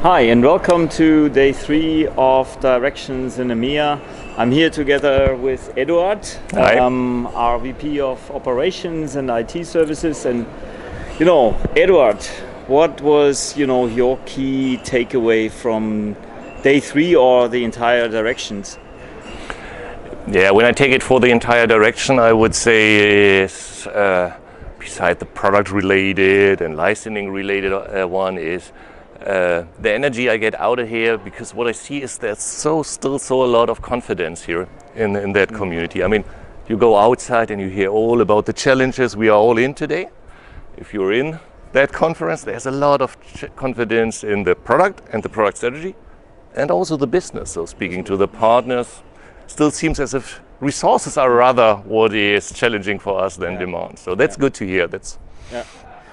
Hi and welcome to day 3 of Directions in EMEA. I'm here together with Eduard, our VP of Operations and IT Services. And Eduard, what was your key takeaway from day 3 or the entire Directions? Yeah, when I take it for the entire direction, I would say is beside the product related and licensing related one is the energy I get out of here, because what I see is there's still a lot of confidence here in that community. I mean, you go outside and you hear all about the challenges we are all in today. If you're in that conference, there's a lot of confidence in the product and the product strategy and also the business. So speaking to the partners, still seems as if resources are rather what is challenging for us than demand. So that's good to hear.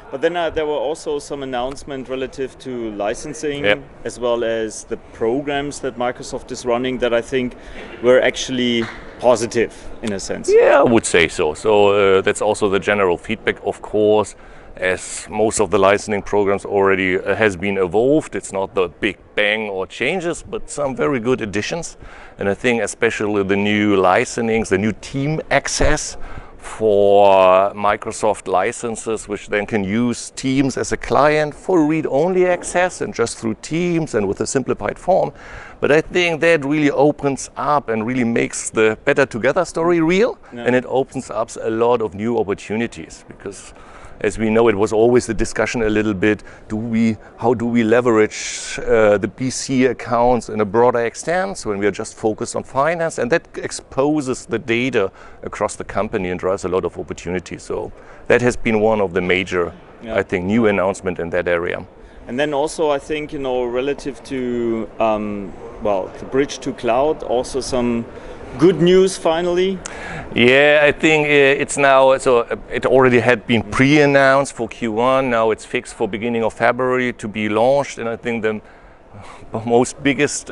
But then there were also some announcements relative to licensing, as well as the programs that Microsoft is running that I think were actually positive in a sense. Yeah, I would say so. So that's also the general feedback, of course, as most of the licensing programs already has been evolved. It's not the big bang or changes, but some very good additions. And I think especially the new licensings, the new team access for Microsoft licenses, which then can use Teams as a client for read-only access and just through Teams and with a simplified form. But I think that really opens up and really makes the Better Together story real, and it opens up a lot of new opportunities, because as we know, it was always the discussion a little bit, how do we leverage the BC accounts in a broader extent, so when we are just focused on finance, and that exposes the data across the company and drives a lot of opportunities. So that has been one of the major, I think, new announcement in that area. And then also I think, relative to, the bridge to cloud, also some good news finally. Yeah, I think it's now, so it already had been pre-announced for Q1. Now it's fixed for beginning of February to be launched. And I think the most biggest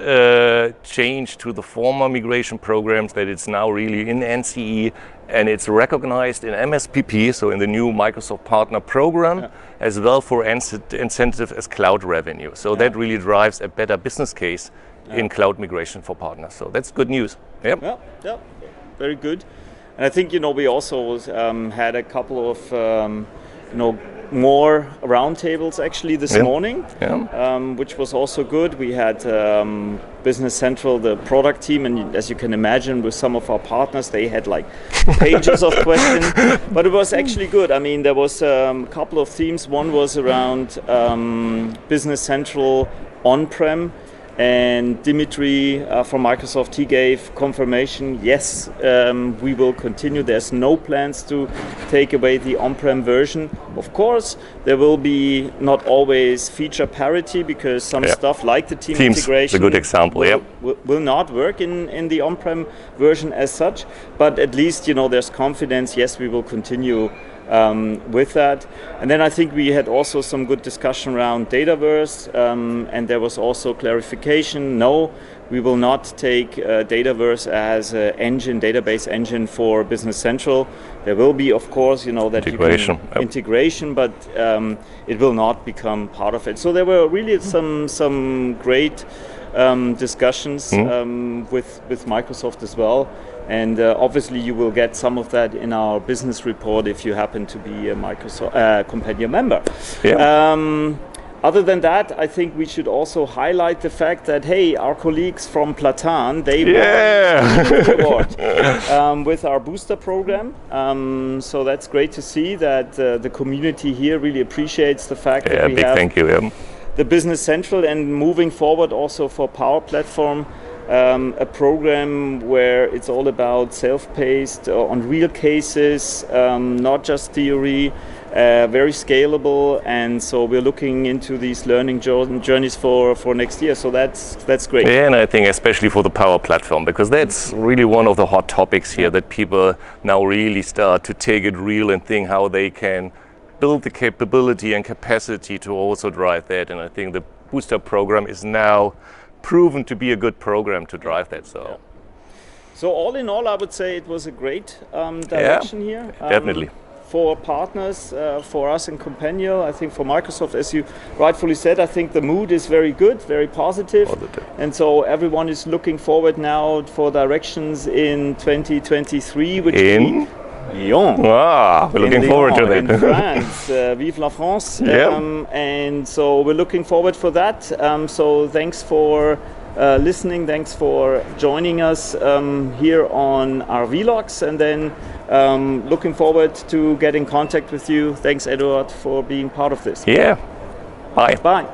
change to the former migration programs, that it's now really in NCE and it's recognized in MSPP, so in the new Microsoft Partner Program, as well for incentive as cloud revenue. So that really drives a better business case in cloud migration for partners. So that's good news. Yeah, very good. And I think, we also had a couple of, more roundtables actually this morning, which was also good. We had Business Central, the product team, and as you can imagine, with some of our partners, they had like pages of questions, but it was actually good. I mean, there was a couple of themes. One was around Business Central on-prem, and Dimitri from Microsoft, he gave confirmation, yes, we will continue. There's no plans to take away the on-prem version. Of course, there will be not always feature parity, because some stuff like the team integration, a good example, will not work in the on-prem version as such. But at least, there's confidence, yes, we will continue with that. And then I think we had also some good discussion around Dataverse, and there was also clarification. No, we will not take Dataverse as an database engine for Business Central. There will be, of course, that integration, but it will not become part of it. So there were really some great discussions with Microsoft as well. And obviously you will get some of that in our business report if you happen to be a Microsoft Compendium member. Other than that, I think we should also highlight the fact that, hey, our colleagues from Platan, they won the award with our booster program. So that's great to see that the community here really appreciates the fact that we have thank you, the Business Central, and moving forward also for Power Platform, a program where it's all about self-paced on real cases, not just theory, very scalable, and so we're looking into these learning journeys for next year. So that's great. Yeah, and I think especially for the Power Platform, because that's really one of the hot topics here, that people now really start to take it real and think how they can build the capability and capacity to also drive that. And I think the booster program is now proven to be a good program to drive that. So all in all, I would say it was a great direction here. Definitely. for partners, for us in Compendial. I think for Microsoft, as you rightfully said, I think the mood is very good, very positive. And so everyone is looking forward now for directions in 2023, which in Lyon. We're looking forward to that. In France. Vive la France. And so we're looking forward for that. So thanks for listening. Thanks for joining us here on our vlogs. And then looking forward to get in contact with you. Thanks, Eduard, for being part of this. Yeah. Bye. Bye.